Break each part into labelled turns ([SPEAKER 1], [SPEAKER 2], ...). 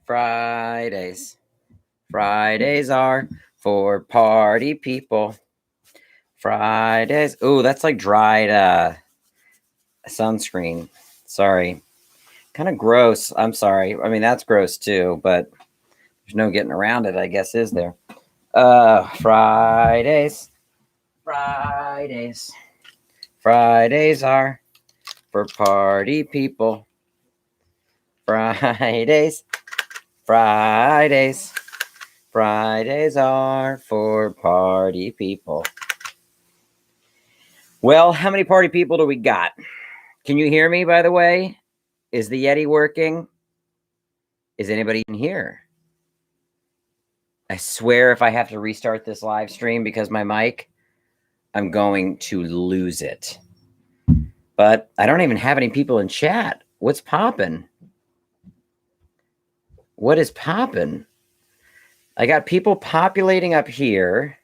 [SPEAKER 1] Fridays. Fridays are for party people. Fridays. Ooh, that's like dried sunscreen. Sorry. Kind of gross. I'm sorry. I mean, that's gross too, but there's no getting around it, I guess, is there? Fridays. Fridays. Fridays are for party people. Fridays. Fridays. Fridays are for party people. Well, how many party people do we got? Can you hear me, by the way? Is the Yeti working? Is anybody in here? I swear if I have to restart this live stream because my mic, I'm going to lose it. But I don't even have any people in chat. What's popping? What is popping? I got people populating up here,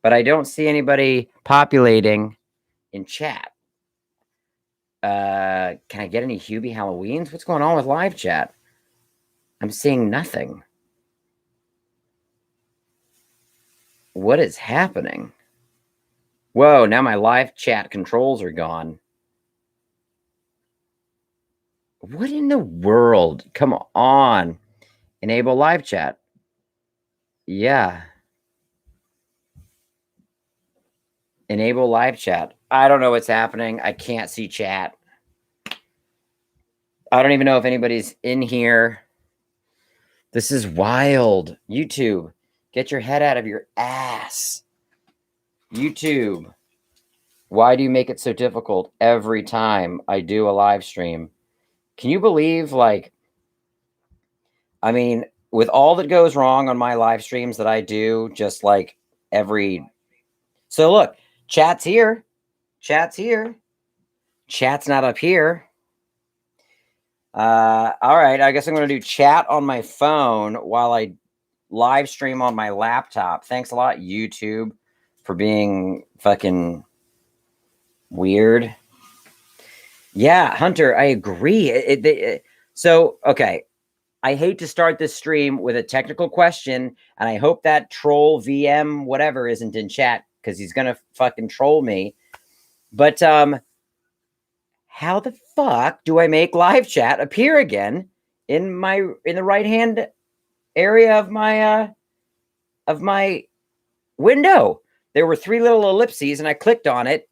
[SPEAKER 1] but I don't see anybody populating in chat. Can I get any Hubie Halloweens? What's going on with live chat? I'm seeing nothing. What is happening? Whoa, now my live chat controls are gone. What in the world? Come on. Enable live chat. Yeah. Enable live chat. I don't know what's happening. I can't see chat. I don't even know if anybody's in here. This is wild. YouTube, get your head out of your ass. YouTube, why do you make it so difficult every time I do a live stream? Can you believe, like, I mean, with all that goes wrong on my live streams that I do, just like every... So look, chat's here. Chat's here. Chat's not up here. All right, I guess I'm going to do chat on my phone while I live stream on my laptop. Thanks a lot, YouTube, for being fucking weird. Yeah, Hunter, I agree. So, okay, I hate to start this stream with a technical question, and I hope that troll VM whatever isn't in chat because he's going to fucking troll me. But how the fuck do I make live chat appear again in the right hand area of my window? There were 3 little ellipses, and I clicked on it,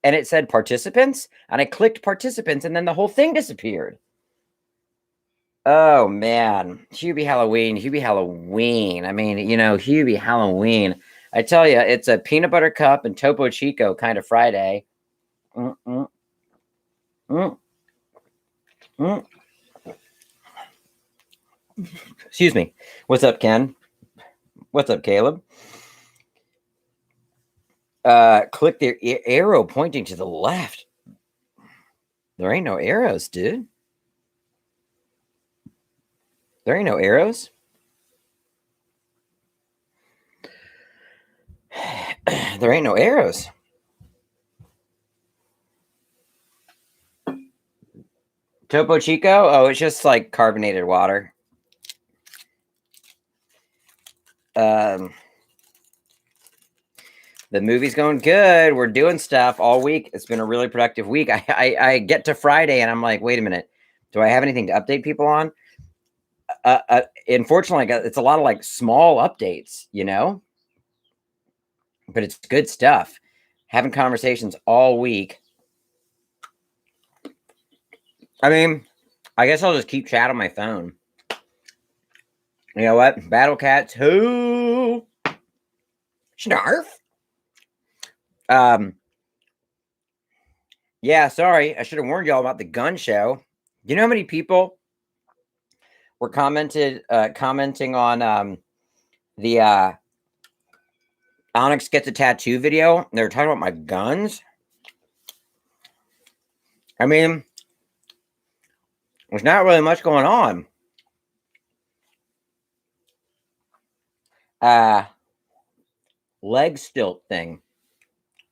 [SPEAKER 1] and it said participants, and I clicked participants, and then the whole thing disappeared. Oh man, Hubie Halloween. I mean, you know, Hubie Halloween. I tell you, it's a peanut butter cup and Topo Chico kind of Friday. Excuse me. What's up, Ken? What's up, Caleb? Click the arrow pointing to the left. There ain't no arrows, dude. There ain't no arrows. There ain't no arrows. Topo Chico? Oh, it's just like carbonated water. The movie's going good. We're doing stuff all week. It's been a really productive week. I get to Friday and I'm like, wait a minute. Do I have anything to update people on? Unfortunately, it's a lot of like small updates, you know? But it's good stuff. Having conversations all week. I mean, I guess I'll just keep chat on my phone. You know what? Battle Cats, who? Snarf. Yeah, sorry. I should have warned y'all about the gun show. You know how many people were commenting on the Onyx Gets a Tattoo video? They were talking about my guns. I mean, there's not really much going on. Leg stilt thing.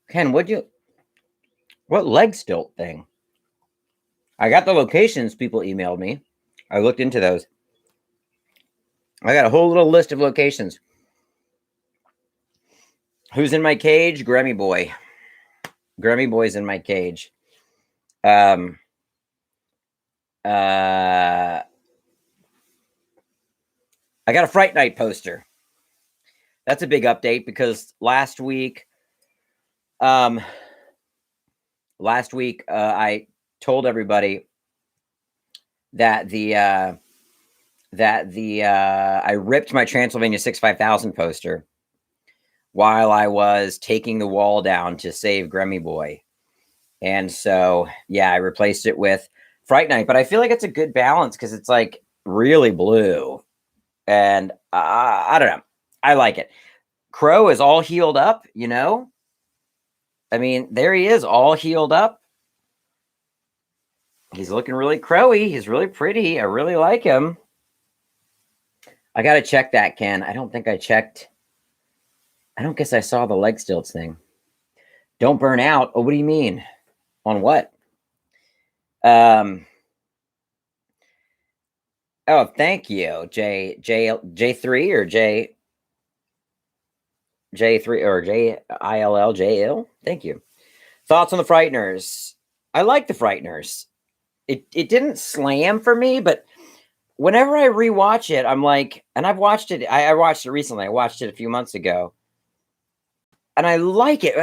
[SPEAKER 1] Ken, what leg stilt thing? I got the locations people emailed me. I looked into those. I got a whole little list of locations. Who's in my cage? Grammy Boy. Grammy Boy's in my cage. I got a Fright Night poster. That's a big update because last week I told everybody that I ripped my Transylvania 65000 poster while I was taking the wall down to save Grammy Boy. And so, yeah, I replaced it with Fright Night, but I feel like it's a good balance because it's like really blue. And I don't know. I like it. Crow is all healed up, you know? I mean, there he is, all healed up. He's looking really crowy. He's really pretty. I really like him. I got to check that, Ken. I don't think I checked. I don't guess I saw the leg stilts thing. Don't burn out. Oh, what do you mean? On what? Oh, thank you. J3 or J3 or JILL. Thank you. Thoughts on the Frighteners? I like the Frighteners. It didn't slam for me, but whenever I rewatch it, I'm like, and I've watched it. I watched it recently. I watched it a few months ago, and I like it.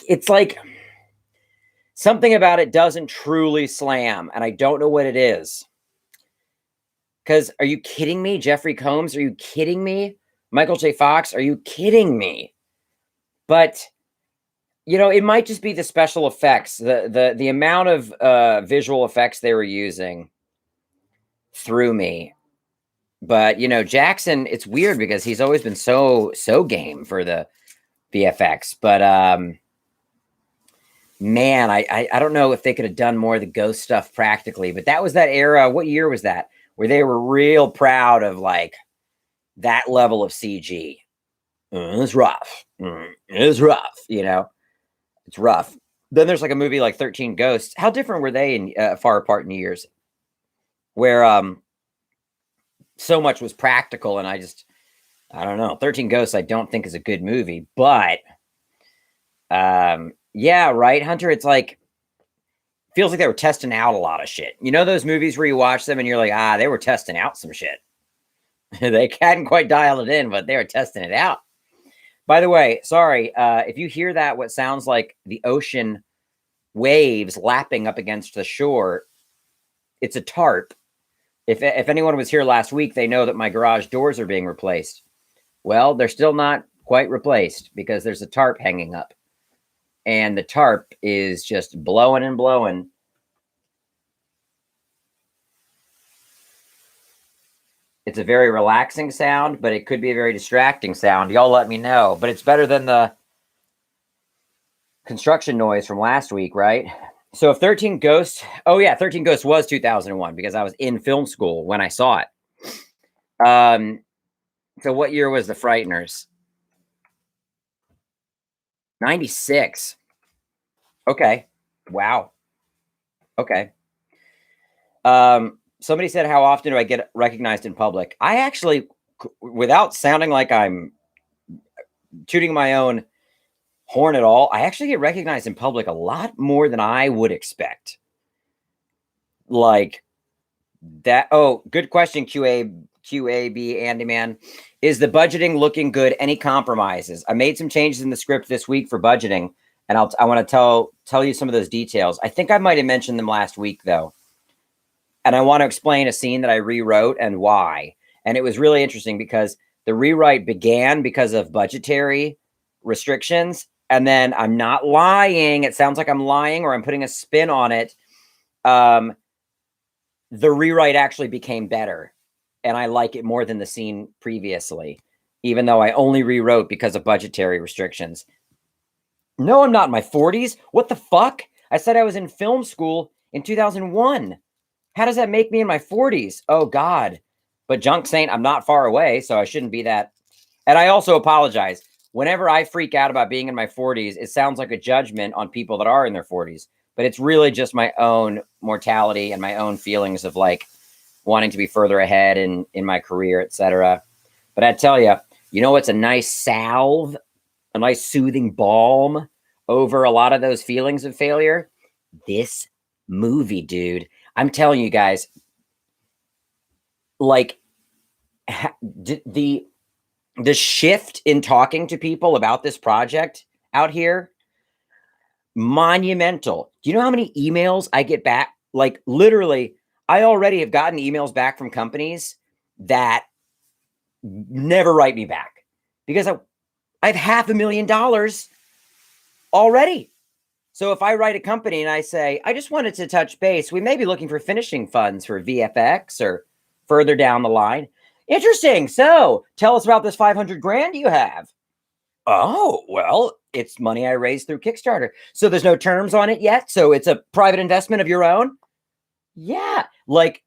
[SPEAKER 1] It's like something about it doesn't truly slam, and I don't know what it is. Because are you kidding me? Jeffrey Combs? Are you kidding me? Michael J. Fox? Are you kidding me? But, you know, it might just be the special effects. The amount of visual effects they were using threw me. But, you know, Jackson, it's weird because he's always been so game for the VFX. But, man, I don't know if they could have done more of the ghost stuff practically. But that was that era. What year was that? Where they were real proud of, like, that level of CG. It's rough. It's rough, you know? It's rough. Then there's like a movie like 13 Ghosts. How different were they in far apart in years? Where so much was practical, and I don't know. 13 Ghosts I don't think is a good movie, but yeah, right, Hunter? It's like, feels like they were testing out a lot of shit. You know those movies where you watch them and you're like, they were testing out some shit. They hadn't quite dialed it in, but they were testing it out. By the way, sorry, if you hear that, what sounds like the ocean waves lapping up against the shore, it's a tarp. If anyone was here last week, they know that my garage doors are being replaced. Well, they're still not quite replaced because there's a tarp hanging up. And the tarp is just blowing and blowing. It's a very relaxing sound, but it could be a very distracting sound. Y'all let me know. But it's better than the construction noise from last week, right? So if 13 Ghosts... Oh, yeah, 13 Ghosts was 2001 because I was in film school when I saw it. So what year was The Frighteners? 96. Okay. Wow. Okay. Somebody said, how often do I get recognized in public? I actually, without sounding like I'm tooting my own horn at all, I actually get recognized in public a lot more than I would expect. Like that. Oh, good question, QAB Andy Man. Is the budgeting looking good? Any compromises? I made some changes in the script this week for budgeting, and I want to tell you some of those details. I think I might have mentioned them last week, though. And I want to explain a scene that I rewrote and why. And it was really interesting because the rewrite began because of budgetary restrictions. And then I'm not lying. It sounds like I'm lying or I'm putting a spin on it. The rewrite actually became better. And I like it more than the scene previously, even though I only rewrote because of budgetary restrictions. No, I'm not in my 40s. What the fuck? I said I was in film school in 2001. How does that make me in my 40s? Oh, God. But Junk Saint, I'm not far away, so I shouldn't be that. And I also apologize. Whenever I freak out about being in my 40s, it sounds like a judgment on people that are in their 40s. But it's really just my own mortality and my own feelings of like, wanting to be further ahead in my career, etc. But I tell you, you know what's a nice salve, a nice soothing balm over a lot of those feelings of failure? This movie, dude. I'm telling you guys, like the shift in talking to people about this project out here, monumental. Do you know how many emails I get back? Like literally, I already have gotten emails back from companies that never write me back because I have $500,000 already. So if I write a company and I say, I just wanted to touch base, we may be looking for finishing funds for VFX or further down the line. Interesting. So tell us about this 500 grand you have. Oh, well, it's money I raised through Kickstarter. So there's no terms on it yet. So it's a private investment of your own. Yeah. Like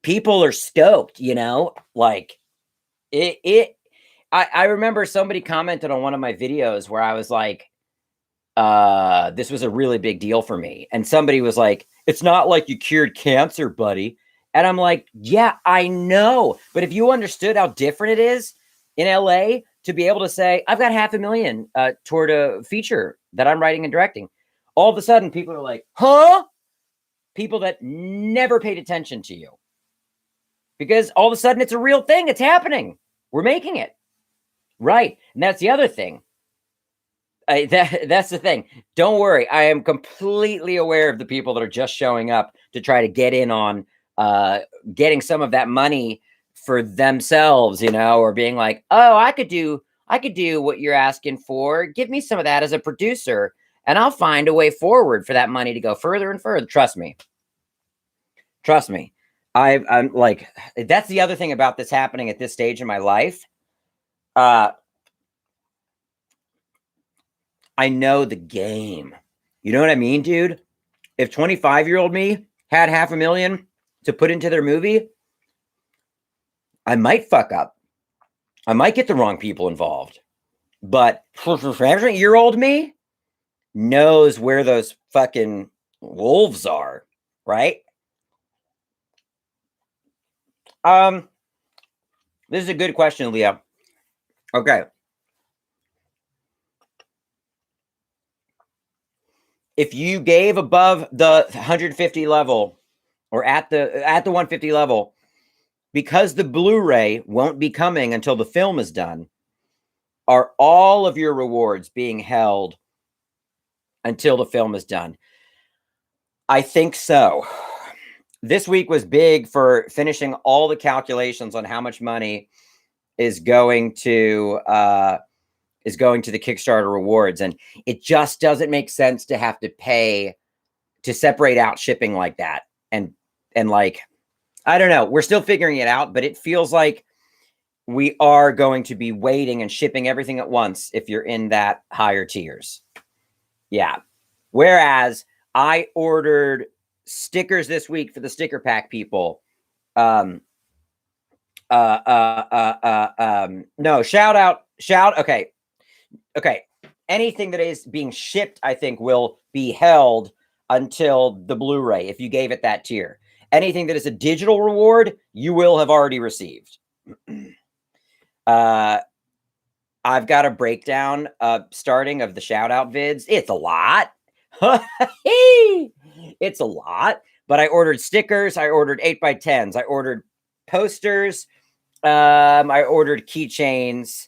[SPEAKER 1] people are stoked, you know, like I remember somebody commented on one of my videos where I was like, this was a really big deal for me. And somebody was like, it's not like you cured cancer, buddy. And I'm like, yeah, I know. But if you understood how different it is in LA to be able to say, I've got $500,000 toward a feature that I'm writing and directing. All of a sudden people are like, huh? People that never paid attention to you. Because all of a sudden it's a real thing. It's happening. We're making it. Right. And that's the other thing. That's the thing. Don't worry. I am completely aware of the people that are just showing up to try to get in on getting some of that money for themselves, you know, or being like, oh, I could do what you're asking for. Give me some of that as a producer and I'll find a way forward for that money to go further and further. Trust me. Trust me. I'm like, that's the other thing about this happening at this stage in my life. I know the game. You know what I mean, dude? If 25-year-old me had $500,000 to put into their movie, I might fuck up. I might get the wrong people involved. But year-old me knows where those fucking wolves are, right? This is a good question, Leah. Okay. If you gave above the 150 level or at the 150 level, because the Blu-ray won't be coming until the film is done, are all of your rewards being held until the film is done? I think so. This week was big for finishing all the calculations on how much money is going to the Kickstarter rewards. And it just doesn't make sense to have to pay to separate out shipping like that. And like, I don't know, we're still figuring it out, but it feels like we are going to be waiting and shipping everything at once if you're in that higher tiers. Yeah. Whereas I ordered stickers this week for the sticker pack people. No, shout out. Okay. Anything that is being shipped, I think, will be held until the Blu-ray if you gave it that tier. Anything that is a digital reward, you will have already received. I've got a breakdown starting of the shout out vids. It's a lot. It's a lot. But I ordered stickers. I ordered 8x10s. I ordered posters. I ordered keychains.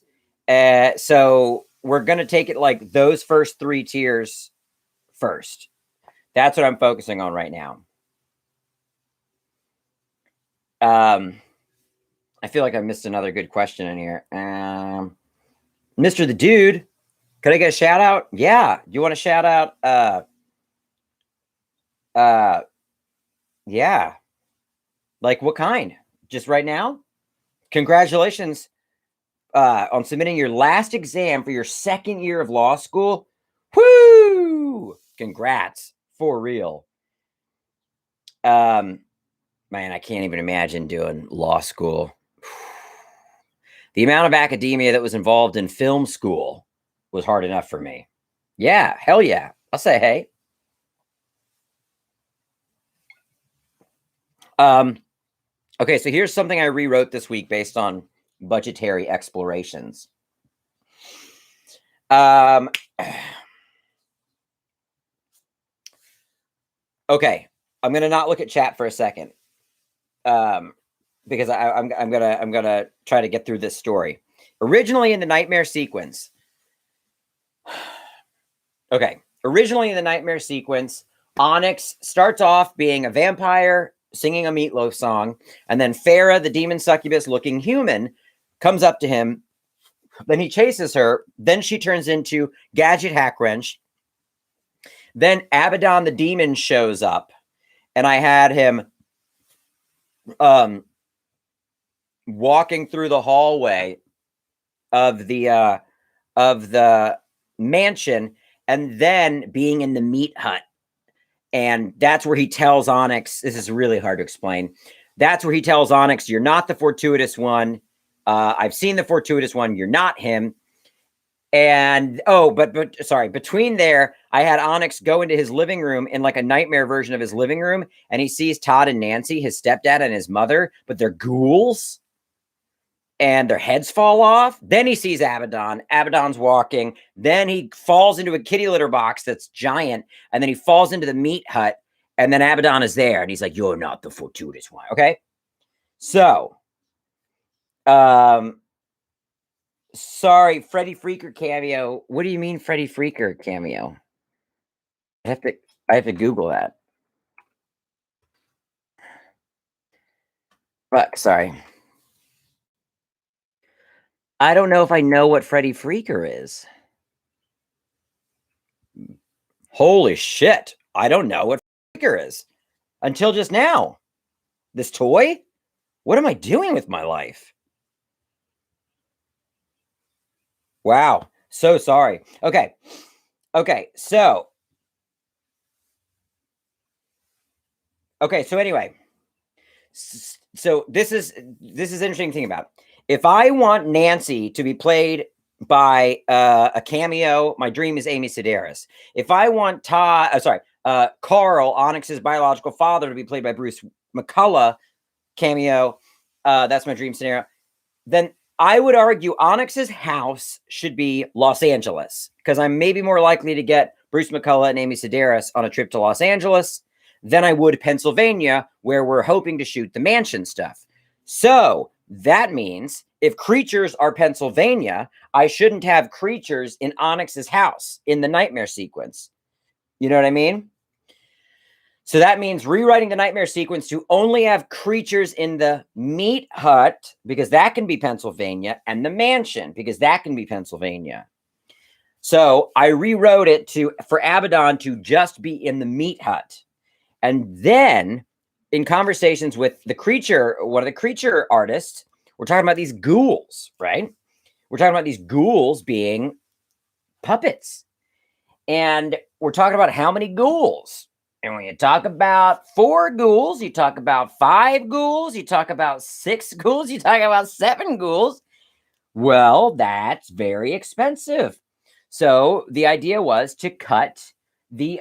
[SPEAKER 1] So we're going to take it like those first 3 tiers first. That's what I'm focusing on right now. I feel like I missed another good question in here. Mr. the Dude, could I get a shout out? Yeah. Do you want to shout out? Yeah. Like what kind? Just right now? Congratulations on submitting your last exam for your 2nd year of law school. Woo! Congrats. For real. Man, I can't even imagine doing law school. The amount of academia that was involved in film school was hard enough for me. Yeah, hell yeah. I'll say hey. Okay, so here's something I rewrote this week based on budgetary explorations. Okay, I'm gonna not look at chat for a second, because I'm gonna try to get through this story. Originally in the nightmare sequence, Onyx starts off being a vampire singing a Meatloaf song, and then Farah, the demon succubus looking human, comes up to him. Then he chases her. Then she turns into Gadget Hackwrench. Then Abaddon the demon shows up, and I had him walking through the hallway of the mansion, and then being in the meat hut. And that's where he tells Onyx, this is really hard to explain. That's where he tells Onyx, you're not the fortuitous one. I've seen the fortuitous one. You're not him. And sorry, between there, I had Onyx go into his living room in like a nightmare version of his living room, and he sees Todd and Nancy, his stepdad and his mother, but they're ghouls and their heads fall off. Then he sees Abaddon. Abaddon's walking. Then he falls into a kitty litter box that's giant, and then he falls into the meat hut, and then Abaddon is there, and he's like, you're not the fortuitous one. Okay. So, sorry, Freddy Freaker cameo. What do you mean Freddy Freaker cameo? I have to Google that. Fuck, sorry. I don't know if I know what Freddy Freaker is. Holy shit. I don't know what Freaker is. Until just now. This toy? What am I doing with my life? Wow. So sorry. Okay. So anyway. So this is interesting thing about. If I want Nancy to be played by a cameo, my dream is Amy Sedaris. If I want Carl, Onyx's biological father, to be played by Bruce McCullough, cameo, that's my dream scenario. Then I would argue Onyx's house should be Los Angeles, because I'm maybe more likely to get Bruce McCullough and Amy Sedaris on a trip to Los Angeles than I would Pennsylvania, where we're hoping to shoot the mansion stuff. So that means if creatures are Pennsylvania, I shouldn't have creatures in Onyx's house in the nightmare sequence. You know what I mean? So that means rewriting the nightmare sequence to only have creatures in the meat hut, because that can be Pennsylvania, and the mansion, because that can be Pennsylvania. So I rewrote it for Abaddon to just be in the meat hut. And then in conversations with one of the creature artists, we're talking about these ghouls, right? We're talking about these ghouls being puppets. And we're talking about how many ghouls. And when you talk about 4 ghouls, you talk about 5 ghouls, you talk about 6 ghouls, you talk about 7 ghouls. Well, that's very expensive. So the idea was to cut the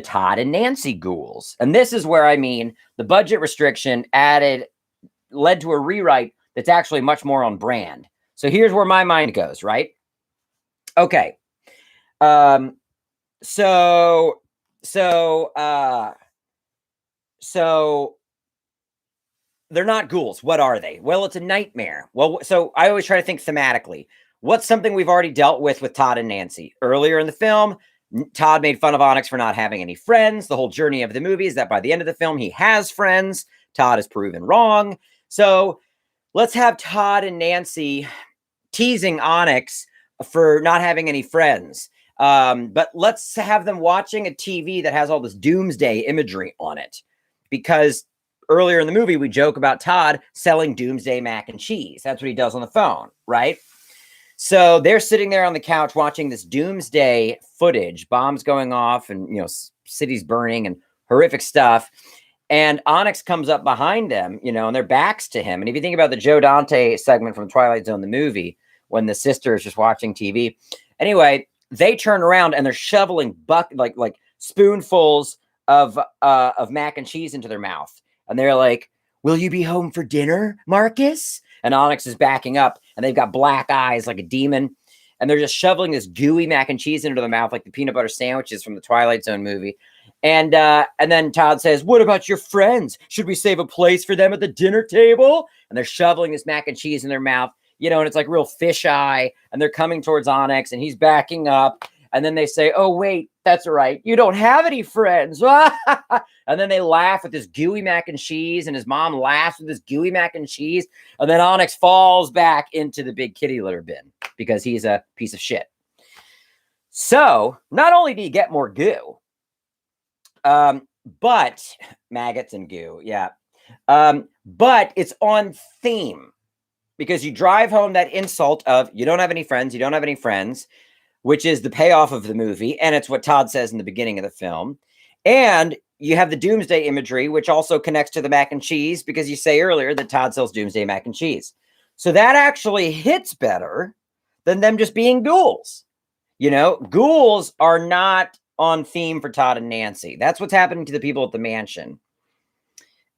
[SPEAKER 1] Todd and Nancy ghouls. And this is where, I mean, the budget restriction led to a rewrite that's actually much more on brand. So here's where my mind goes, right? Okay. So they're not ghouls. What are they? Well, it's a nightmare. Well, so I always try to think thematically. What's something we've already dealt with Todd and Nancy? Earlier in the film, Todd made fun of Onyx for not having any friends. The whole journey of the movie is that by the end of the film, he has friends. Todd is proven wrong. So let's have Todd and Nancy teasing Onyx for not having any friends. But let's have them watching a TV that has all this doomsday imagery on it. Because earlier in the movie, we joke about Todd selling doomsday mac and cheese. That's what he does on the phone, right? So they're sitting there on the couch watching this doomsday footage, bombs going off and, cities burning and horrific stuff. And Onyx comes up behind them, and their backs to him. And if you think about the Joe Dante segment from Twilight Zone, the movie, when the sister is just watching TV. Anyway, they turn around and they're shoveling like spoonfuls of mac and cheese into their mouth. And they're like, will you be home for dinner, Marcus? And Onyx is backing up, and they've got black eyes like a demon. And they're just shoveling this gooey mac and cheese into their mouth like the peanut butter sandwiches from the Twilight Zone movie. And then Todd says, what about your friends? Should we save a place for them at the dinner table? And they're shoveling this mac and cheese in their mouth, and it's like real fisheye. And they're coming towards Onyx, and he's backing up. And then they say, oh, wait, that's right. You don't have any friends. And then they laugh with this gooey mac and cheese, and his mom laughs with this gooey mac and cheese. And then Onyx falls back into the big kitty litter bin because he's a piece of shit. So not only do you get more goo, but maggots and goo. Yeah. But it's on theme because you drive home that insult of you don't have any friends. You don't have any friends, which is the payoff of the movie. And it's what Todd says in the beginning of the film. And you have the doomsday imagery, which also connects to the mac and cheese because you say earlier that Todd sells doomsday mac and cheese. So that actually hits better than them just being ghouls. Ghouls are not on theme for Todd and Nancy. That's what's happening to the people at the mansion.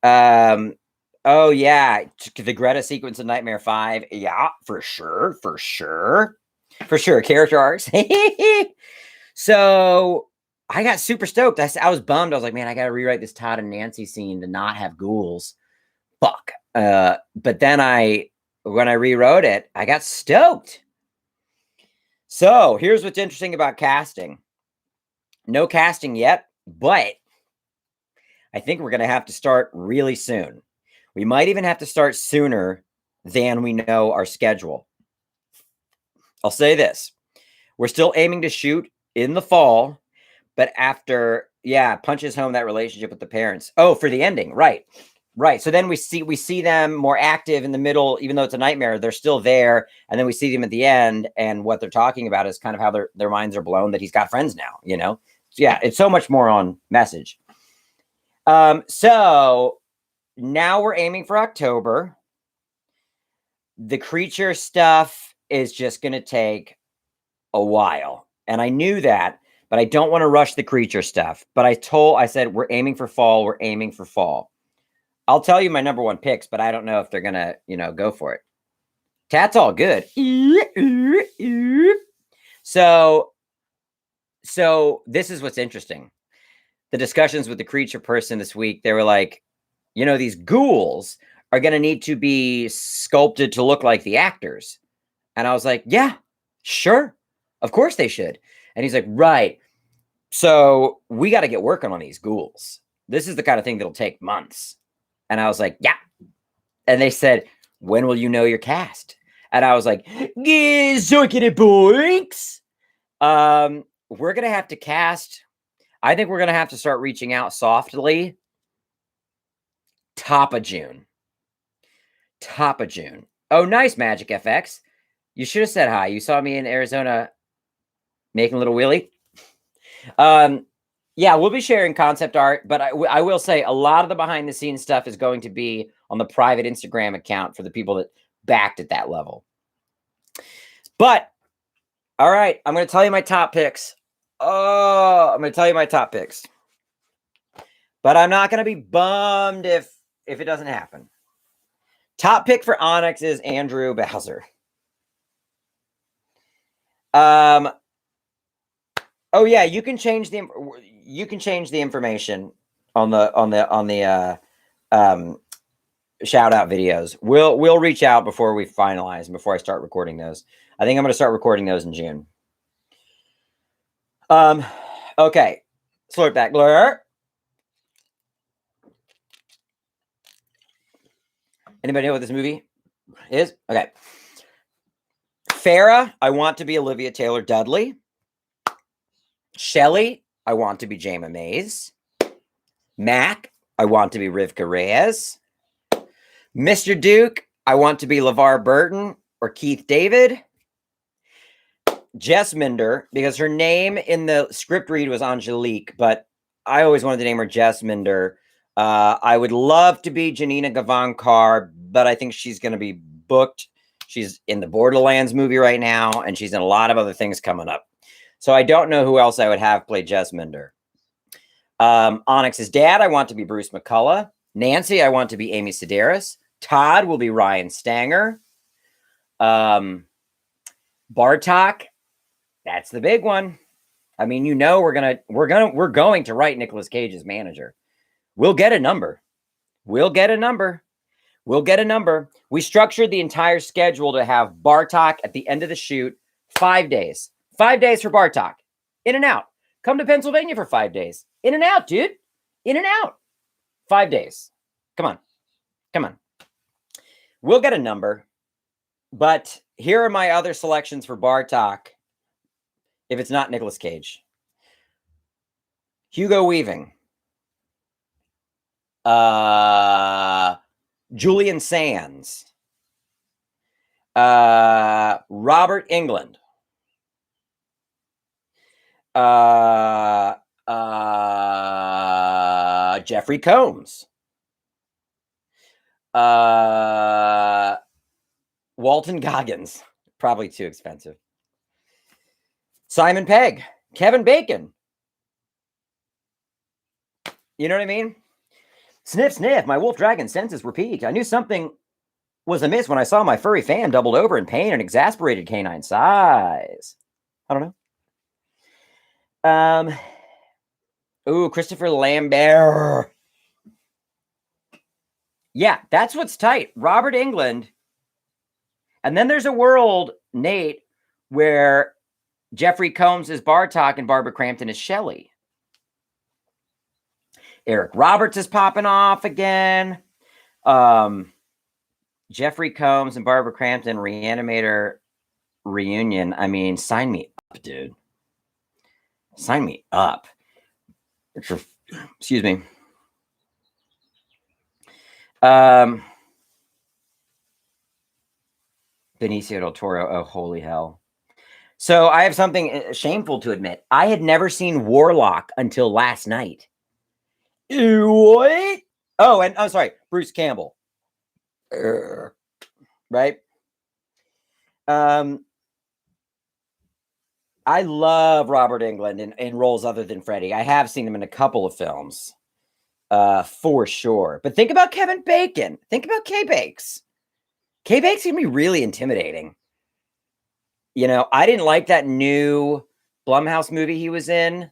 [SPEAKER 1] Oh yeah. The Greta sequence of Nightmare 5. Yeah, for sure. Character arcs. So I got super stoked. I was bummed. I was like, man, I got to rewrite this Todd and Nancy scene to not have ghouls. Fuck. But then when I rewrote it, I got stoked. So here's what's interesting about casting. No casting yet, but I think we're going to have to start really soon. We might even have to start sooner than we know our schedule. I'll say this. We're still aiming to shoot in the fall, but after, punches home that relationship with the parents. Oh, for the ending. Right. So then we see them more active in the middle, even though it's a nightmare, they're still there. And then we see them at the end. And what they're talking about is kind of how their minds are blown that he's got friends now, Yeah, it's so much more on message. So now we're aiming for October. The creature stuff is just going to take a while. And I knew that, but I don't want to rush the creature stuff. But I said, we're aiming for fall. I'll tell you my number one picks, but I don't know if they're going to, go for it. Tat's all good. So this is what's interesting. The discussions with the creature person this week, they were like, these ghouls are going to need to be sculpted to look like the actors. And I was like, yeah, sure. Of course they should. And he's like, right. So we got to get working on these ghouls. This is the kind of thing that'll take months. And I was like, yeah. And they said, when will you know your cast? And I was like, zoinkity boinks. We're going to have to cast. I think we're going to have to start reaching out softly. Top of June. Oh, nice, Magic FX. You should have said hi. You saw me in Arizona making a little wheelie. Yeah, we'll be sharing concept art, but I will say a lot of the behind the scenes stuff is going to be on the private Instagram account for the people that backed at that level. But, all right, I'm going to tell you my top picks. But I'm not going to be bummed if it doesn't happen. Top pick for Onyx is Andrew Bowser. Oh yeah, you can change the information on the shout out videos. We'll reach out before we finalize and before I start recording those. I think I'm going to start recording those in June. Okay. Slurp that glur. Anybody know what this movie is? Okay. Farrah, I want to be Olivia Taylor-Dudley. Shelley, I want to be Jayma Mays. Mac, I want to be Rivka Reyes. Mr. Duke, I want to be LeVar Burton or Keith David. Jess Minder, because her name in the script read was Angelique, but I always wanted to name her Jess Minder. I would love to be Janina Gavankar, but I think she's going to be booked. She's in the Borderlands movie right now, and she's in a lot of other things coming up. So I don't know who else I would have play Jess Minder. Onyx's dad, I want to be Bruce McCullough. Nancy, I want to be Amy Sedaris. Todd will be Ryan Stanger. Bartok, that's the big one. I mean, you know, we're going to write Nicolas Cage's manager. We'll get a number. We'll get a number. We'll get a number. We structured the entire schedule to have Bartok at the end of the shoot, 5 days. 5 days for Bartok. In and out. Come to Pennsylvania for 5 days. In and out, dude. In and out. 5 days. Come on. Come on. We'll get a number. But here are my other selections for Bartok. If it's not Nicolas Cage. Hugo Weaving. Julian Sands. Robert Englund. Jeffrey Combs. Walton Goggins. Probably too expensive. Simon Pegg. Kevin Bacon. You know what I mean? Sniff, sniff. My wolf dragon senses were peaked. I knew something was amiss when I saw my furry fan doubled over in pain and exasperated canine size. I don't know. Ooh, Christopher Lambert. Yeah, that's what's tight. Robert Englund. And then there's a world, Nate, where Jeffrey Combs is Bartok and Barbara Crampton is Shelley. Eric Roberts is popping off again. Jeffrey Combs and Barbara Crampton Reanimator reunion. I mean, sign me up, dude. Sign me up. Excuse me. Benicio del Toro. Oh, holy hell. So I have something shameful to admit. I had never seen Warlock until last night. What? Oh, and I'm sorry, Bruce Campbell. Right? I love Robert Englund in roles other than Freddy. I have seen him in a couple of films, for sure. But think about Kevin Bacon. Think about K-Bakes. K-Bakes can be really intimidating. You know, I didn't like that new Blumhouse movie he was in.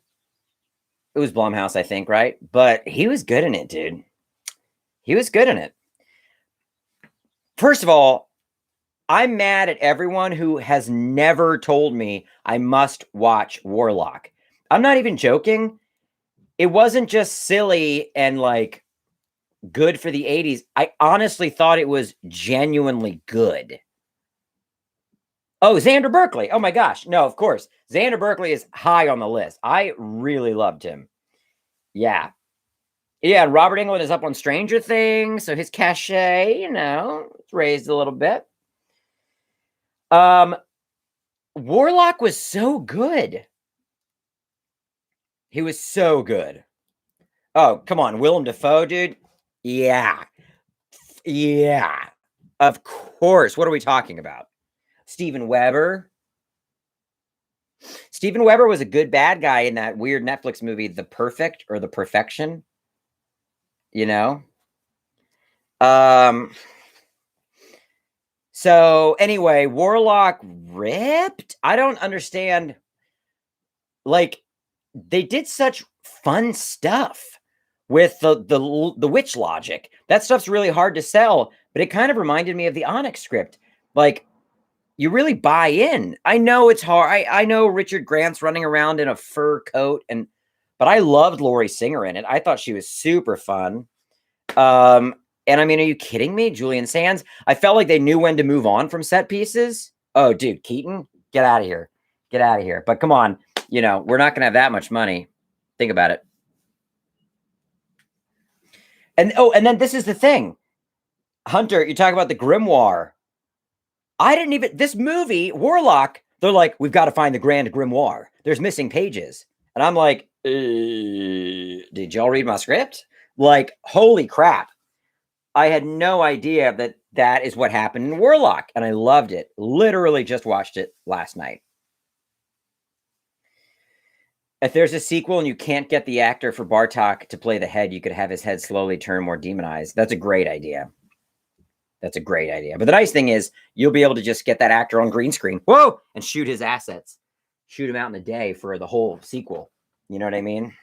[SPEAKER 1] It was Blumhouse, I think, right? But he was good in it, dude. He was good in it. First of all, I'm mad at everyone who has never told me I must watch Warlock. I'm not even joking. It wasn't just silly and like good for the 80s. I honestly thought it was genuinely good. Oh, Xander Berkeley. Oh my gosh. No, of course. Xander Berkeley is high on the list. I really loved him. Yeah. Yeah, and Robert Englund is up on Stranger Things, so his cachet, you know, it's raised a little bit. Warlock was so good. He was so good. Oh, come on. Willem Dafoe, dude. Yeah. Yeah. Of course. What are we talking about? Steven Weber. Steven Weber was a good bad guy in that weird Netflix movie, The Perfect or The Perfection. You know? So anyway, Warlock ripped. I don't understand. Like, they did such fun stuff with the witch logic. That stuff's really hard to sell, but it kind of reminded me of the Onyx script. Like, you really buy in. I know it's hard. I know Richard Grant's running around in a fur coat, but I loved Laurie Singer in it. I thought she was super fun. And I mean, are you kidding me? Julian Sands. I felt like they knew when to move on from set pieces. Oh, dude, Keaton, get out of here. Get out of here. But come on, you know, we're not going to have that much money. Think about it. And then this is the thing. Hunter, you talk about the grimoire. This movie, Warlock, they're like, we've got to find the Grand Grimoire. There's missing pages. And I'm like, did y'all read my script? Like, holy crap. I had no idea that is what happened in Warlock. And I loved it. Literally just watched it last night. If there's a sequel and you can't get the actor for Bartok to play the head, you could have his head slowly turn more demonized. That's a great idea. That's a great idea. But the nice thing is you'll be able to just get that actor on green screen, whoa, and shoot his assets. Shoot him out in a day for the whole sequel. You know what I mean?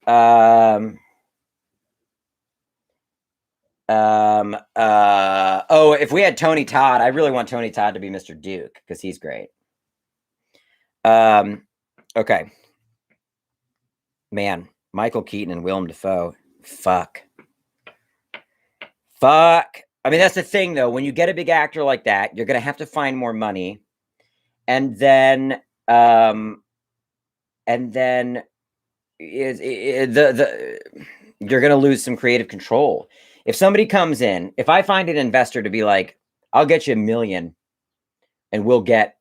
[SPEAKER 1] Oh, if we had Tony Todd, I really want Tony Todd to be Mr. Duke because he's great. Okay. Man, Michael Keaton and Willem Dafoe. Fuck. I mean, that's the thing, though. When you get a big actor like that, you're going to have to find more money. And then you're going to lose some creative control. If somebody comes in, if I find an investor to be like, I'll get you $1 million and we'll get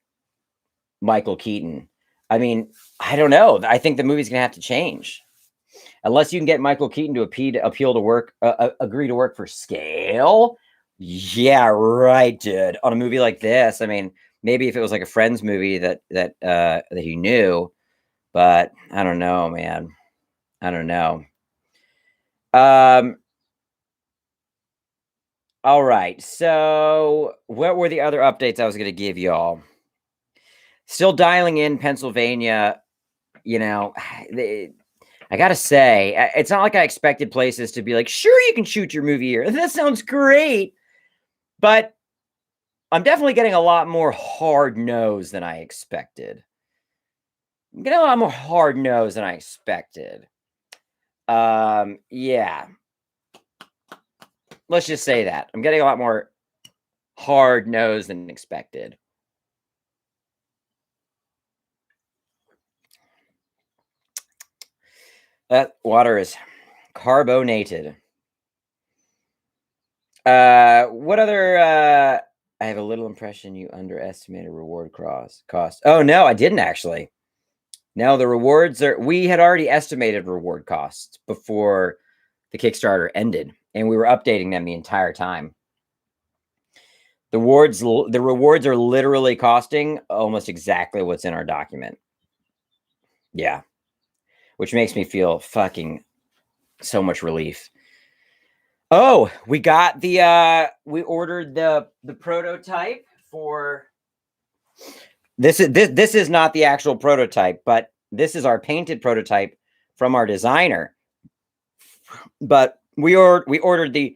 [SPEAKER 1] Michael Keaton. I mean, I don't know. I think the movie's going to have to change. Unless you can get Michael Keaton to appeal to work, agree to work for scale. Yeah, right, dude. On a movie like this, I mean, maybe if it was like a Friends movie that you knew, but I don't know, man. I don't know. All right. So, what were the other updates I was going to give y'all? Still dialing in Pennsylvania. You know, I gotta say, it's not like I expected places to be like, sure, you can shoot your movie here. That sounds great. But I'm definitely getting a lot more hard nose than I expected. I'm getting a lot more hard nose than I expected. Yeah. Let's just say that. I'm getting a lot more hard nose than expected. That water is carbonated. What other I have a little impression you underestimated reward cost. Oh no, I didn't actually. No, the rewards we had already estimated reward costs before the Kickstarter ended, and we were updating them the entire time. The rewards are literally costing almost exactly what's in our document. Yeah. Which makes me feel fucking so much relief. Oh, we got we ordered the prototype for this is not the actual prototype, but this is our painted prototype from our designer. But we ordered the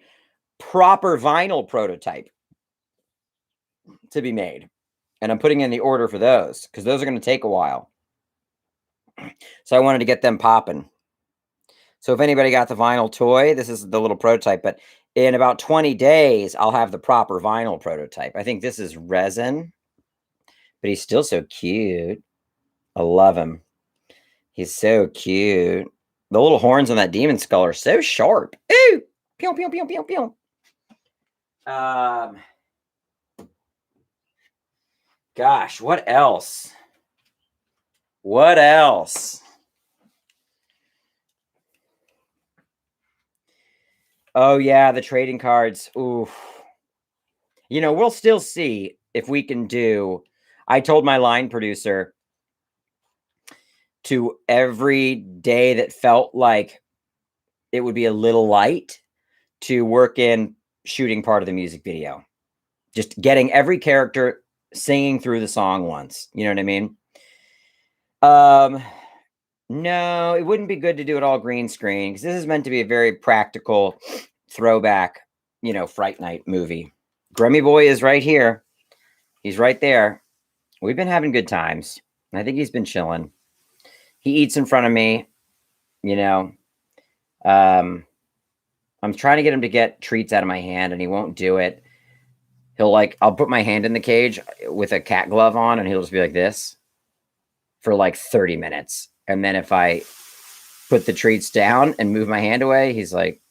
[SPEAKER 1] proper vinyl prototype to be made. And I'm putting in the order for those because those are going to take a while. So I wanted to get them popping. So if anybody got the vinyl toy, this is the little prototype, but in about 20 days, I'll have the proper vinyl prototype. I think this is resin, but he's still so cute. I love him. He's so cute. The little horns on that demon skull are so sharp. Ooh! Pew, pew, pew, pew, pew. Gosh, what else? What else? Oh, yeah, the trading cards. Oof. You know, we'll still see if we can do. I told my line producer to every day that felt like it would be a little light to work in shooting part of the music video. Just getting every character singing through the song once. You know what I mean? No, it wouldn't be good to do it all green screen because this is meant to be a very practical throwback, you know, Fright Night movie. Grummy Boy is right here. He's right there. We've been having good times. I think he's been chilling. He eats in front of me, you know. I'm trying to get him to get treats out of my hand and he won't do it. I'll put my hand in the cage with a cat glove on and he'll just be like this for like 30 minutes. And then if I put the treats down and move my hand away, he's like,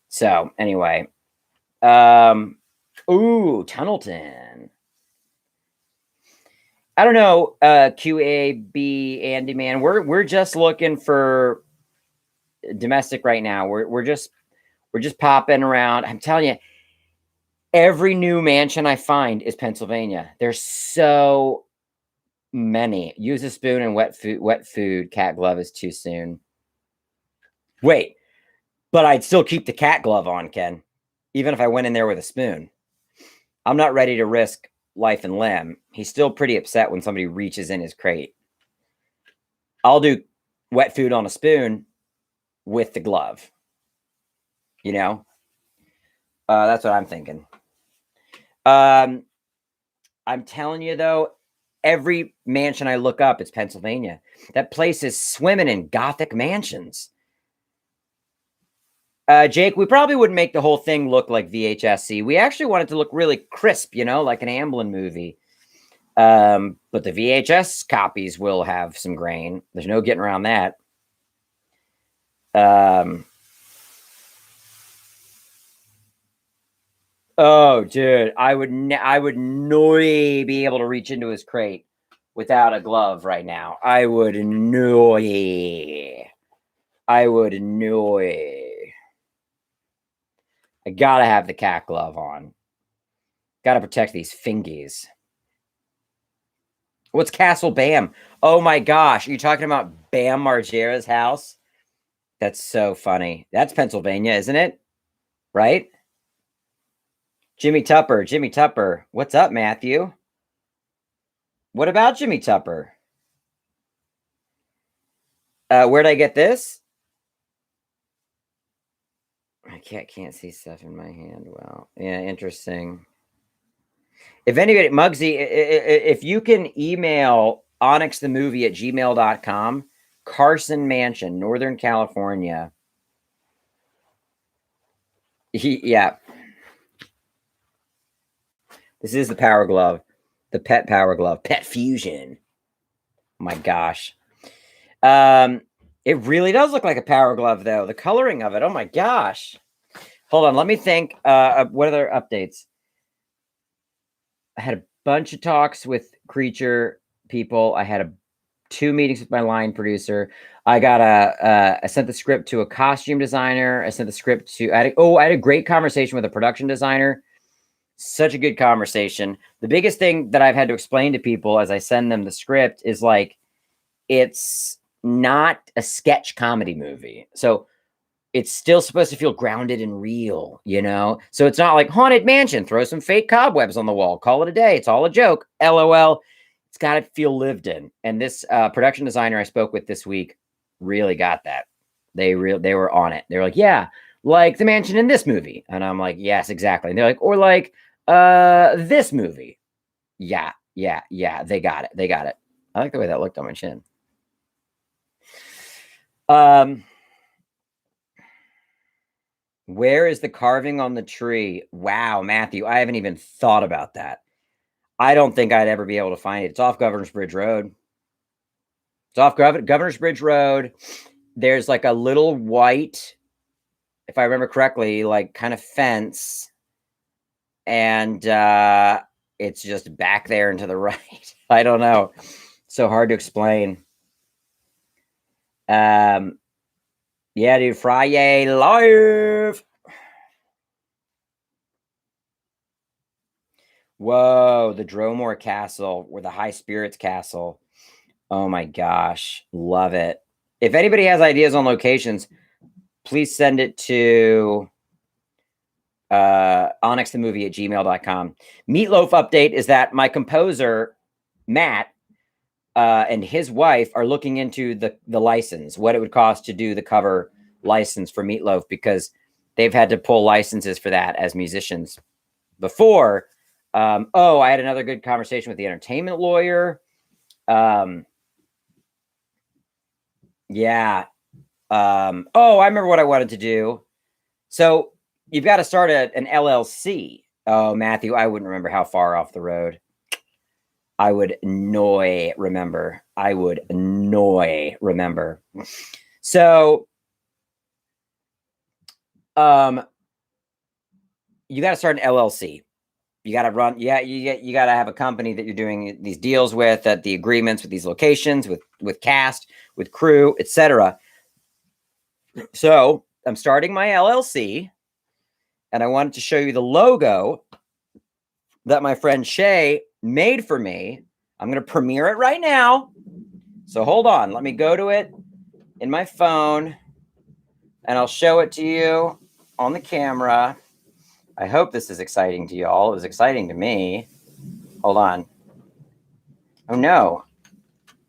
[SPEAKER 1] so anyway, ooh, Tunnelton. I don't know, QAB Andy man. We're just looking for domestic right now. We're just popping around. I'm telling you, every new mansion I find is Pennsylvania. They're so Many. Use a spoon and wet food. Cat glove is too soon. Wait, but I'd still keep the cat glove on, Ken, even if I went in there with a spoon. I'm not ready to risk life and limb. He's still pretty upset when somebody reaches in his crate. I'll do wet food on a spoon with the glove. You know, that's what I'm thinking. I'm telling you, though, every mansion I look up, it's Pennsylvania. That place is swimming in Gothic mansions. Jake, we probably wouldn't make the whole thing look like VHS-C. We actually want it to look really crisp, you know, like an Amblin movie. But the VHS copies will have some grain. There's no getting around that. Oh, dude, I would no be able to reach into his crate without a glove right now. I would no. I gotta have the cat glove on. Gotta protect these fingies. What's Castle Bam? Oh my gosh, are you talking about Bam Margera's house? That's so funny. That's Pennsylvania, isn't it? Right? Jimmy Tupper. What's up, Matthew? What about Jimmy Tupper? Where'd I get this? I can't see stuff in my hand. Well, yeah, interesting. If anybody, Muggsy, if you can email onyxthemovie@gmail.com, Carson Mansion, Northern California. Yeah. This is the Power Glove, the Pet Power Glove, Pet Fusion. Oh my gosh. It really does look like a Power Glove, though. The coloring of it. Oh my gosh. Hold on. Let me think. What other updates? I had a bunch of talks with creature people. I had 2 meetings with my line producer. I got I sent the script to a costume designer. I sent the script to, I had a great conversation with a production designer. Such a good conversation. The biggest thing that I've had to explain to people as I send them the script is like, it's not a sketch comedy movie. So it's still supposed to feel grounded and real, you know? So it's not like Haunted Mansion, throw some fake cobwebs on the wall, call it a day. It's all a joke. LOL. It's got to feel lived in. And this production designer I spoke with this week really got that. They were on it. They were like, yeah, like the mansion in this movie. And I'm like, yes, exactly. And they're like, or like this movie. Yeah. They got it. I like the way that looked on my chin. Where is the carving on the tree? Wow, Matthew, I haven't even thought about that. I don't think I'd ever be able to find it. It's off Governor's Bridge Road. It's off Governor's Bridge Road. There's like a little white, if I remember correctly, like kind of fence. And it's just back there and to the right. I don't know. So hard to explain. Yeah, dude, Friday live. Whoa, the Dromore Castle, or the High Spirits Castle. Oh my gosh, love it. If anybody has ideas on locations, please send it to onyxthemovie@gmail.com. Meatloaf update is that my composer, Matt, and his wife are looking into the license, what it would cost to do the cover license for Meatloaf, because they've had to pull licenses for that as musicians before. I had another good conversation with the entertainment lawyer. Yeah. I remember what I wanted to do. So you've got to start an LLC. Oh, Matthew, I wouldn't remember how far off the road. I would remember. So, you got to start an LLC. You got to run. Yeah, you got to have a company that you're doing these deals with, at the agreements with these locations, with cast, with crew, etc. So I'm starting my LLC, and I wanted to show you the logo that my friend Shay made for me. I'm going to premiere it right now. So hold on. Let me go to it in my phone and I'll show it to you on the camera. I hope this is exciting to y'all. It was exciting to me. Hold on. Oh no.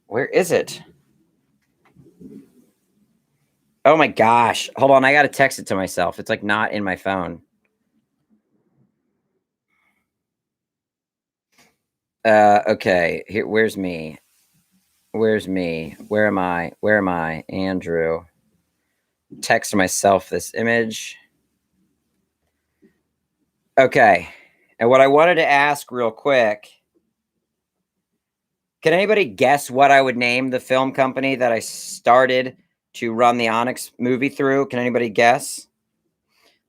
[SPEAKER 1] Where is it? Oh my gosh. Hold on. I got to text it to myself. It's like not in my phone. Okay. Here, where's me? Where's me? Where am I? Where am I? Andrew. Text myself this image. Okay. And what I wanted to ask real quick, can anybody guess what I would name the film company that I started to run the Onyx movie through? Can anybody guess?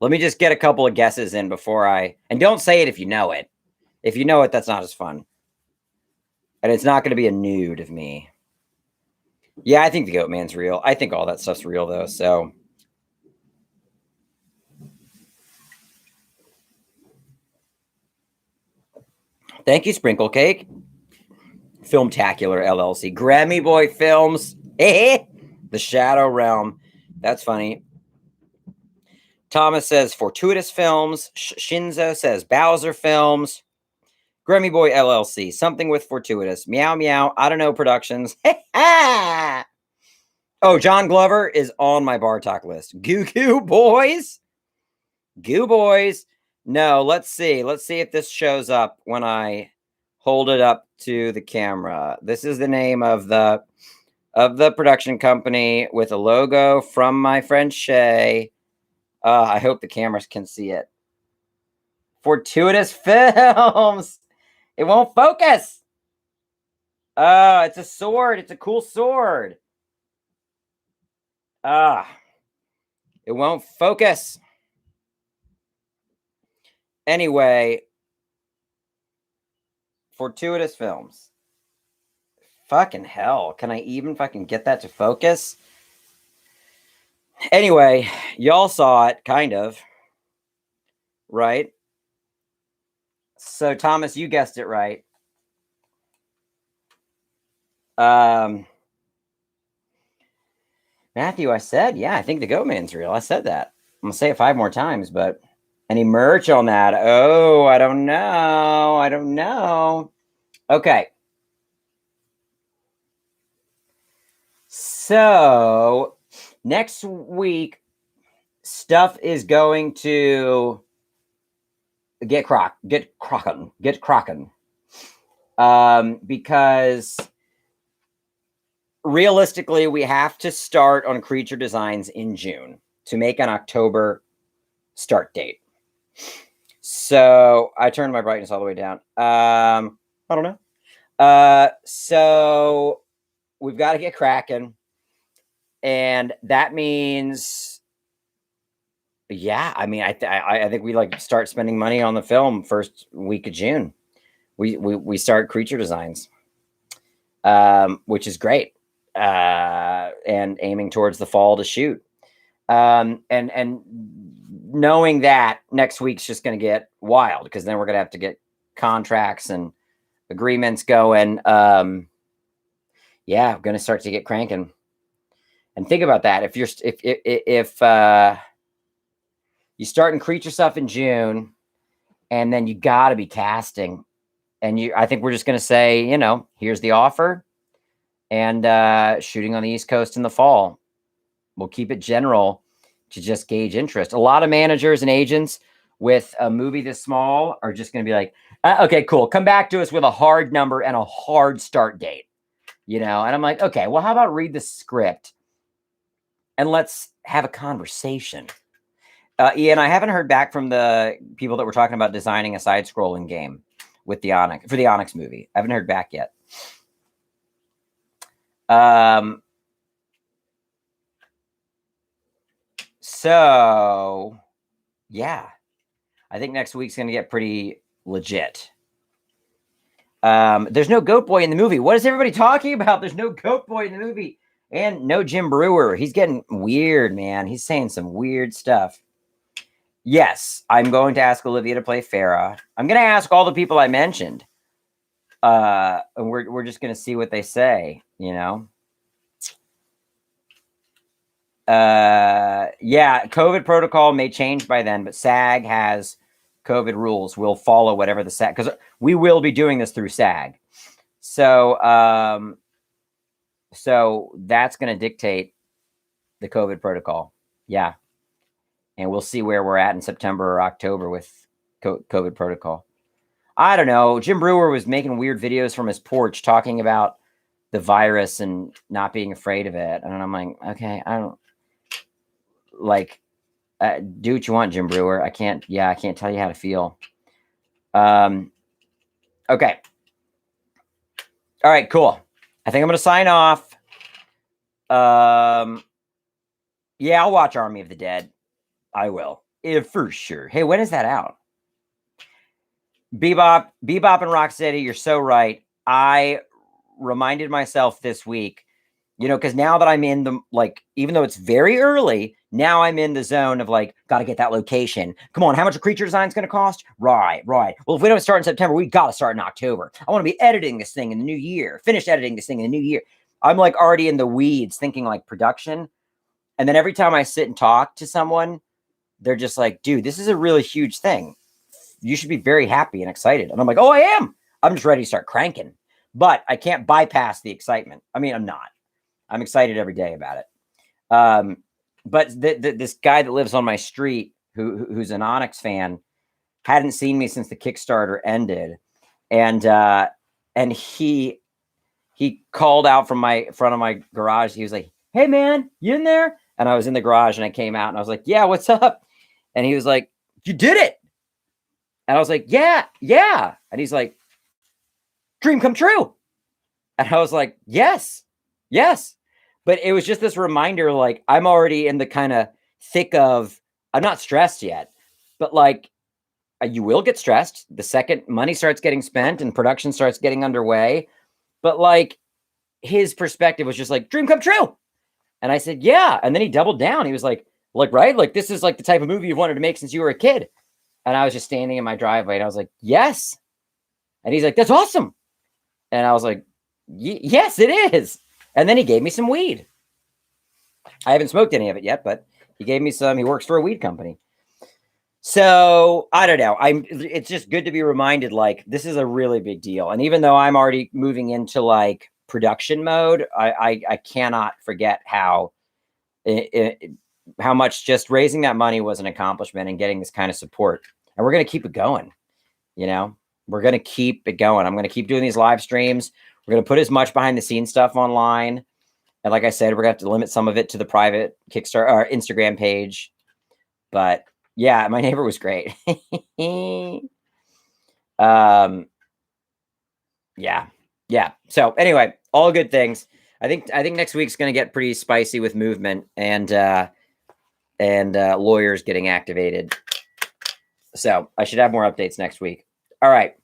[SPEAKER 1] Let me just get a couple of guesses in before and don't say it if you know it. If you know it, that's not as fun. And it's not going to be a nude of me. Yeah, I think the Goat Man's real. I think all that stuff's real, though, so. Thank you, Sprinkle Cake. Filmtacular LLC. Grammy Boy Films. The Shadow Realm. That's funny. Thomas says Fortuitous Films. Shinzo says Bowser Films. Grammy Boy LLC. Something with Fortuitous. Meow Meow. I don't know Productions. Oh, John Glover is on my Bartok list. Goo Goo Boys. Goo Boys. No, let's see. Let's see if this shows up when I hold it up to the camera. This is the name of the production company with a logo from my friend Shay. I hope the cameras can see it. Fortuitous Films. It won't focus. It's a sword. It's a cool sword. It won't focus. Anyway, Fortuitous Films. Fucking hell. Can I even fucking get that to focus? Anyway, y'all saw it, kind of. Right? So, Thomas, you guessed it right. Matthew, I said, yeah, I think the Goat Man's real. I said that. I'm going to say it 5 more times, but any merch on that? Oh, I don't know. I don't know. Okay. So, next week, stuff is going to get crockin'. Because realistically, we have to start on creature designs in June to make an October start date. So I turned my brightness all the way down. I don't know. So we've got to get cracking. And that means, yeah, I mean, I think we like start spending money on the film first week of June. We start creature designs, which is great. And aiming towards the fall to shoot. And knowing that next week's just going to get wild because then we're going to have to get contracts and agreements going. Yeah, I'm going to start to get cranking. And think about that. If you start in creature stuff in June and then you got to be casting and I think we're just going to say, here's the offer. And shooting on the East Coast in the fall. We'll keep it general to just gauge interest. A lot of managers and agents with a movie this small are just going to be like, okay, cool. Come back to us with a hard number and a hard start date. And I'm like, okay, well, how about read the script and let's have a conversation. Ian, I haven't heard back from the people that were talking about designing a side-scrolling game with the Onyx for the Onyx movie. I haven't heard back yet. So yeah, I think next week's going to get pretty legit. There's no Goat Boy in the movie. What is everybody talking about? There's no Goat Boy in the movie and no Jim Brewer. He's getting weird, man. He's saying some weird stuff. Yes, I'm going to ask Olivia to play Farah. I'm going to ask all the people I mentioned. And we're just gonna see what they say, you know. Yeah, COVID protocol may change by then, but SAG has COVID rules. We'll follow whatever the SAG, because we will be doing this through SAG. So so that's going to dictate the COVID protocol. Yeah. And we'll see where we're at in September or October with COVID protocol. I don't know. Jim Brewer was making weird videos from his porch talking about the virus and not being afraid of it. And I'm like, okay, I don't like, do what you want, Jim Brewer. I can't tell you how to feel. Okay. All right, cool. I think I'm going to sign off. Yeah, I'll watch Army of the Dead. I will. Yeah, for sure. Hey, when is that out? Bebop and Rocksteady, you're so right. I reminded myself this week, you know, because now that I'm in the, like, even though it's very early, now I'm in the zone of like, got to get that location. Come on, how much a creature design is going to cost? Right. Well, if we don't start in September, we got to start in October. I want to be editing this thing in the new year, finish editing this thing in the new year. I'm like already in the weeds thinking like production. And then every time I sit and talk to someone, they're just like, dude, this is a really huge thing. You should be very happy and excited. And I'm like, oh, I am. I'm just ready to start cranking. But I can't bypass the excitement. I mean, I'm not. I'm excited every day about it. But this guy that lives on my street, who's an Onyx fan, hadn't seen me since the Kickstarter ended. And he called out from my front of my garage. He was like, hey, man, you in there? And I was in the garage and I came out and I was like, yeah, what's up? And he was like, you did it. And I was like, yeah. And he's like, dream come true. And I was like, yes. But it was just this reminder, like, I'm already in the kind of thick of, I'm not stressed yet, but like, you will get stressed the second money starts getting spent and production starts getting underway. But like, his perspective was just like, dream come true. And I said, yeah. And then he doubled down. He was like, right? Like, this is like the type of movie you've wanted to make since you were a kid. And I was just standing in my driveway and I was like, yes. And he's like, that's awesome. And I was like, yes, it is. And then he gave me some weed. I haven't smoked any of it yet, but he gave me some. He works for a weed company. So I don't know. It's just good to be reminded, like, this is a really big deal. And even though I'm already moving into like production mode, I cannot forget how much just raising that money was an accomplishment and getting this kind of support. And we're going to keep it going. You know, we're going to keep it going. I'm going to keep doing these live streams. We're going to put as much behind the scenes stuff online. And like I said, we're going to have to limit some of it to the private Kickstarter or Instagram page. But yeah, my neighbor was great. Yeah. So anyway, all good things. I think next week's going to get pretty spicy with movement and lawyers getting activated. So I should have more updates next week. All right.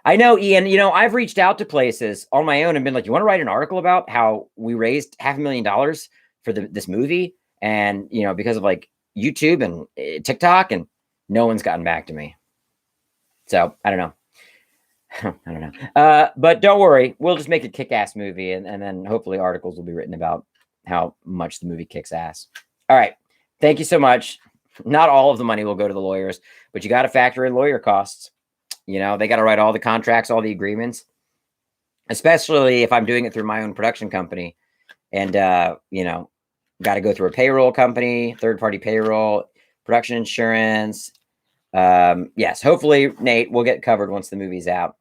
[SPEAKER 1] I know, Ian, you know, I've reached out to places on my own and been like, you want to write an article about how we raised $500,000 for this movie? And, you know, because of like YouTube and TikTok, and no one's gotten back to me. So I don't know. But don't worry. We'll just make a kick-ass movie and then hopefully articles will be written about how much the movie kicks ass. All right. Thank you so much. Not all of the money will go to the lawyers, but you got to factor in lawyer costs. You know, they got to write all the contracts, all the agreements, especially if I'm doing it through my own production company. And, you know, got to go through a payroll company, third-party payroll, production insurance. Yes, hopefully, Nate, we'll get covered once the movie's out.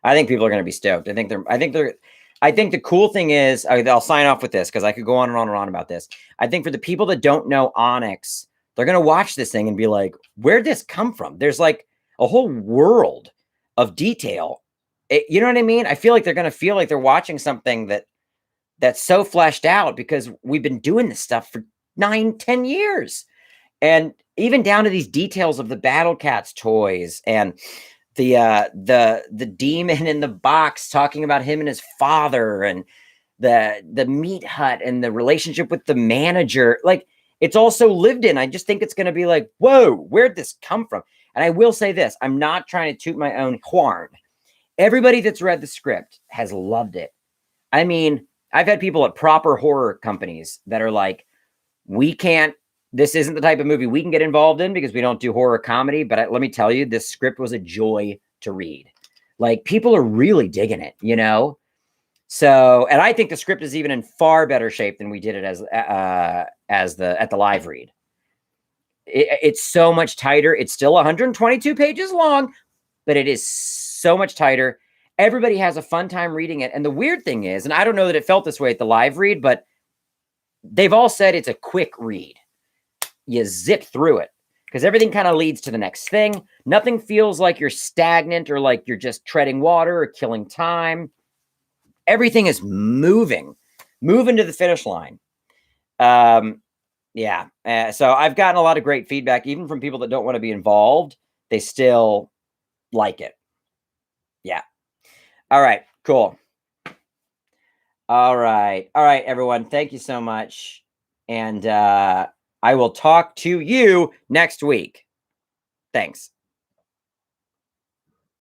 [SPEAKER 1] I think people are going to be stoked. I think the cool thing is, I'll sign off with this because I could go on and on and on about this. I think for the people that don't know Onyx, they're going to watch this thing and be like, where'd this come from? There's like a whole world of detail. You know what I mean? I feel like they're going to feel like they're watching something that's so fleshed out because we've been doing this stuff for 9-10 years. And even down to these details of the Battle Cats toys and the demon in the box talking about him and his father and the meat hut and the relationship with the manager. Like, it's also lived in. I just think it's going to be like, whoa, where'd this come from? And I will say this, I'm not trying to toot my own horn. Everybody that's read the script has loved it. I mean, I've had people at proper horror companies that are like, this isn't the type of movie we can get involved in because we don't do horror comedy. But let me tell you, this script was a joy to read. Like, people are really digging it, you know? So, and I think the script is even in far better shape than we did it at the live read. It's so much tighter. It's still 122 pages long, but it is so much tighter. Everybody has a fun time reading it. And the weird thing is, and I don't know that it felt this way at the live read, but they've all said it's a quick read. You zip through it because everything kind of leads to the next thing. Nothing feels like you're stagnant or like you're just treading water or killing time. Everything is moving to the finish line. Yeah. So I've gotten a lot of great feedback, even from people that don't want to be involved. They still like it. Yeah. All right. Cool. All right. All right, everyone. Thank you so much. And I will talk to you next week. Thanks.